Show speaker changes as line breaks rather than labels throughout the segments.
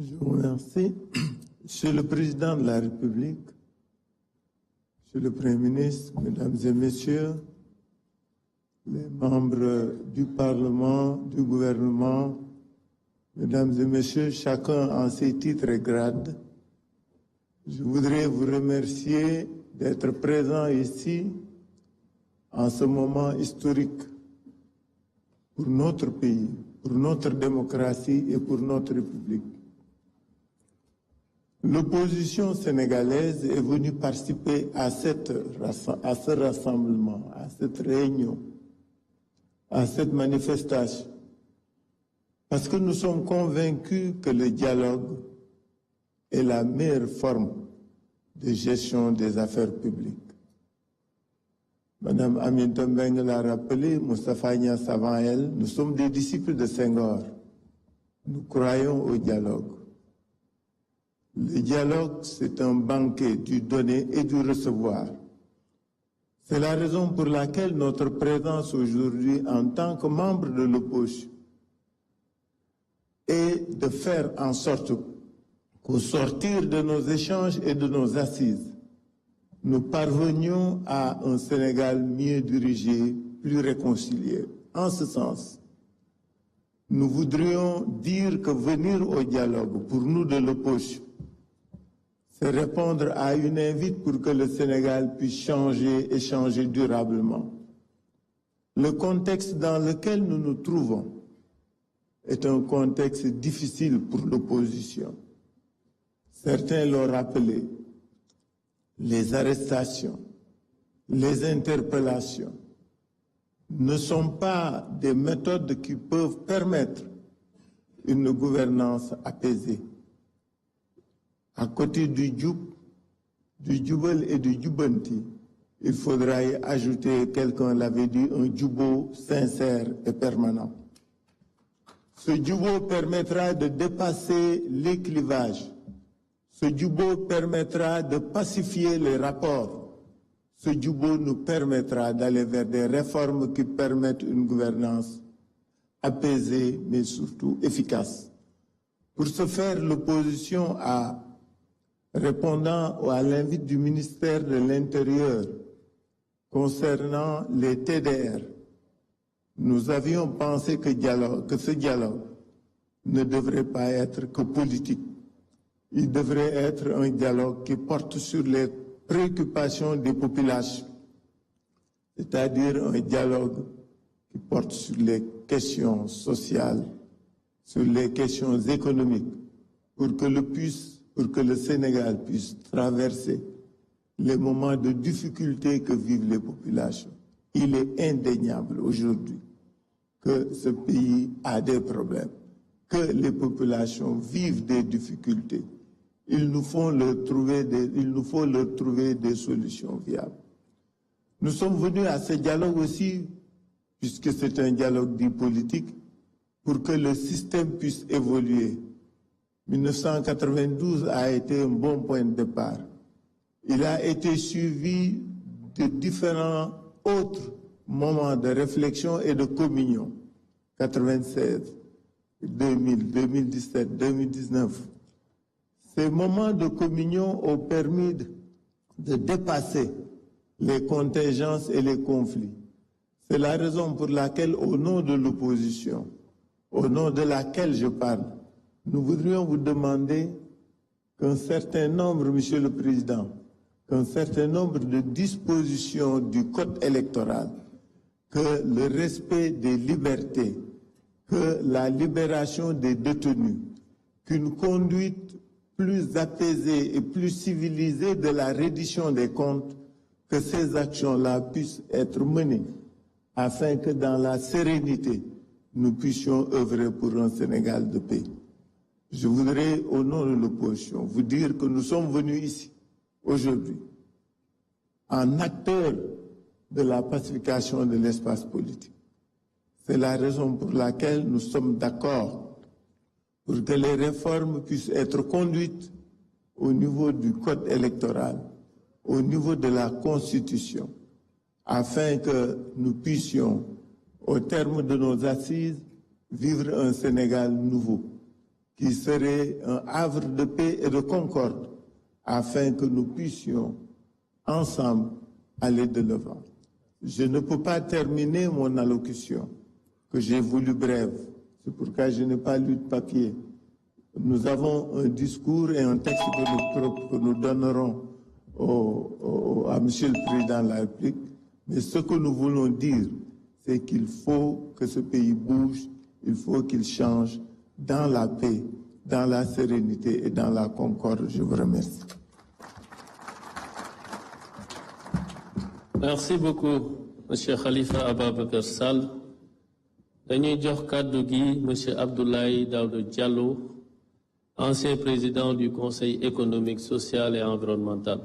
Je vous remercie. Monsieur le Président de la République, Monsieur le Premier ministre, Mesdames et Messieurs, les membres du Parlement, du gouvernement, Mesdames et Messieurs, chacun en ses titres et grades, je voudrais vous remercier d'être présents ici en ce moment historique pour notre pays, pour notre démocratie et pour notre République. L'opposition sénégalaise est venue participer à ce rassemblement, à cette réunion, à cette manifestation, parce que nous sommes convaincus que le dialogue est la meilleure forme de gestion des affaires publiques. Madame Aminata Mbengue l'a rappelé, Moustapha Niasse avant elle, nous sommes des disciples de Senghor. Nous croyons au dialogue. Le dialogue, c'est un banquet du donner et du recevoir. C'est la raison pour laquelle notre présence aujourd'hui en tant que membre de l'opposition est de faire en sorte qu'au sortir de nos échanges et de nos assises, nous parvenions à un Sénégal mieux dirigé, plus réconcilié. En ce sens, nous voudrions dire que venir au dialogue, pour nous de l'opposition, c'est répondre à une invite pour que le Sénégal puisse changer et changer durablement. Le contexte dans lequel nous nous trouvons est un contexte difficile pour l'opposition. Certains l'ont rappelé. Les arrestations, les interpellations ne sont pas des méthodes qui peuvent permettre une gouvernance apaisée. À côté du djoubel et du djoubanti, il faudra y ajouter, quelqu'un l'avait dit, un djoubo sincère et permanent. Ce djoubo permettra de dépasser les clivages. Ce djoubo permettra de pacifier les rapports. Ce djoubo nous permettra d'aller vers des réformes qui permettent une gouvernance apaisée, mais surtout efficace. Pour ce faire, l'opposition répondant à l'invite du ministère de l'Intérieur concernant les TDR, nous avions pensé que ce dialogue ne devrait pas être que politique. Il devrait être un dialogue qui porte sur les préoccupations des populations, c'est-à-dire un dialogue qui porte sur les questions sociales, sur les questions économiques, pour que le Sénégal puisse traverser les moments de difficulté que vivent les populations. Il est indéniable aujourd'hui que ce pays a des problèmes, que les populations vivent des difficultés. Il nous faut leur trouver des solutions viables. Nous sommes venus à ce dialogue aussi, puisque c'est un dialogue dit politique, pour que le système puisse évoluer. 1992 a été un bon point de départ. Il a été suivi de différents autres moments de réflexion et de communion. 96, 2000, 2017, 2019. Ces moments de communion ont permis de dépasser les contingences et les conflits. C'est la raison pour laquelle, au nom de l'opposition, au nom de laquelle je parle, nous voudrions vous demander qu'un certain nombre, Monsieur le Président, qu'un certain nombre de dispositions du Code électoral, que le respect des libertés, que la libération des détenus, qu'une conduite plus apaisée et plus civilisée de la reddition des comptes, que ces actions-là puissent être menées afin que dans la sérénité, nous puissions œuvrer pour un Sénégal de paix. Je voudrais, au nom de l'opposition, vous dire que nous sommes venus ici, aujourd'hui, en acteurs de la pacification de l'espace politique. C'est la raison pour laquelle nous sommes d'accord pour que les réformes puissent être conduites au niveau du code électoral, au niveau de la Constitution, afin que nous puissions, au terme de nos assises, vivre un Sénégal nouveau, qui serait un havre de paix et de concorde afin que nous puissions ensemble aller de l'avant. Je ne peux pas terminer mon allocution, que j'ai voulu brève. C'est pourquoi je n'ai pas lu de papier. Nous avons un discours et un texte que nous donnerons à M. le Président de la République. Mais ce que nous voulons dire, c'est qu'il faut que ce pays bouge, il faut qu'il change dans la paix, dans la sérénité et dans la concorde. Je vous remercie.
Merci beaucoup, M. Khalifa Ababacar Sall. Dañuy jox kàddu gi M. Abdoulaye Daouda Diallo, ancien président du Conseil économique, social et environnemental.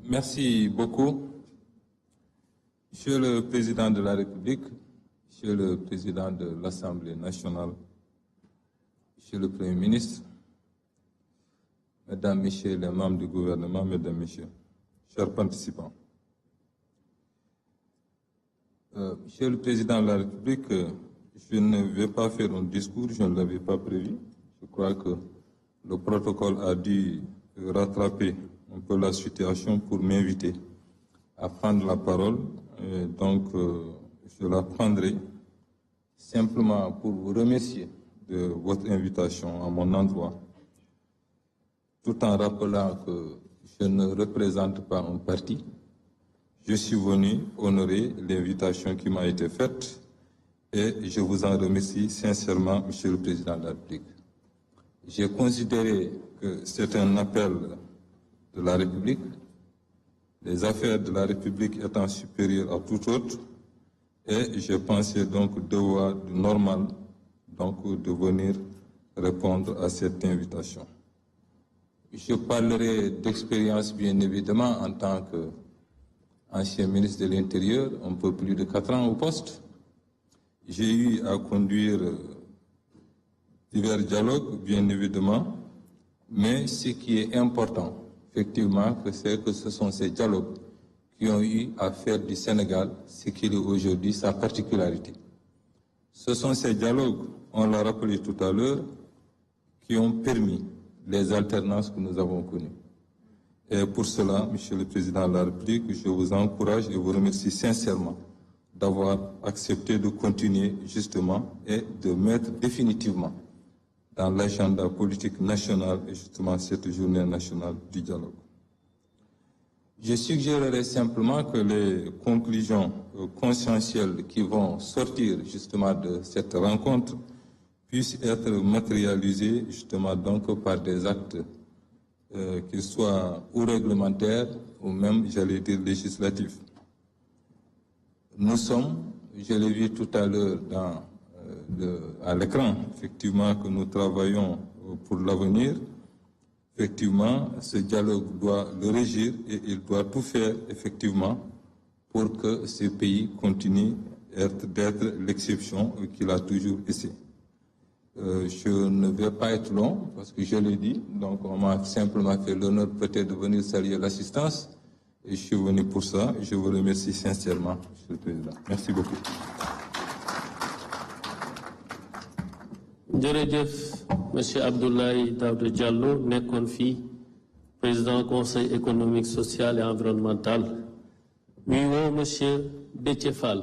Merci beaucoup. Monsieur le Président de la République, Monsieur le Président de l'Assemblée nationale, Monsieur le Premier ministre, Mesdames, Messieurs les membres du gouvernement, Mesdames, Messieurs, chers participants. Monsieur le Président de la République, je ne vais pas faire un discours, je ne l'avais pas prévu. Je crois que le protocole a dû rattraper un peu la situation pour m'inviter à prendre la parole. Et donc, je la prendrai simplement pour vous remercier de votre invitation à mon endroit, tout en rappelant que je ne représente pas un parti. Je suis venu honorer l'invitation qui m'a été faite et je vous en remercie sincèrement, Monsieur le Président de la République. J'ai considéré que c'est un appel de la République, les affaires de la République étant supérieures à tout autre, et je pensais donc devoir normal de venir répondre à cette invitation. Je parlerai d'expérience bien évidemment en tant qu'ancien ministre de l'Intérieur, un peu plus de 4 ans au poste. J'ai eu à conduire divers dialogues bien évidemment, mais ce qui est important, effectivement, c'est que ce sont ces dialogues qui ont eu à faire du Sénégal ce qu'il est aujourd'hui, sa particularité. Ce sont ces dialogues, on l'a rappelé tout à l'heure, qui ont permis les alternances que nous avons connues. Et pour cela, Monsieur le Président de la République, je vous encourage et vous remercie sincèrement d'avoir accepté de continuer justement et de mettre définitivement dans l'agenda politique national et justement cette journée nationale du dialogue. Je suggérerai simplement que les conclusions conscientielles qui vont sortir justement de cette rencontre puissent être matérialisées justement donc par des actes qu'ils soient ou réglementaires ou même, j'allais dire, législatifs. Nous sommes, je l'ai vu tout à l'heure à l'écran, effectivement, que nous travaillons pour l'avenir. Effectivement, ce dialogue doit le régir et il doit tout faire, effectivement, pour que ce pays continue d'être l'exception qu'il a toujours été. Je ne vais pas être long, parce que je l'ai dit, donc on m'a simplement fait l'honneur peut-être de venir saluer l'assistance, et je suis venu pour ça, et je vous remercie sincèrement, Monsieur le Président. Merci beaucoup.
jërëjëf monsieur Abdoulaye Daouda Diallo nekkoon fii président conseil économique social et environnemental. Muy woo monsieur Déthié Fall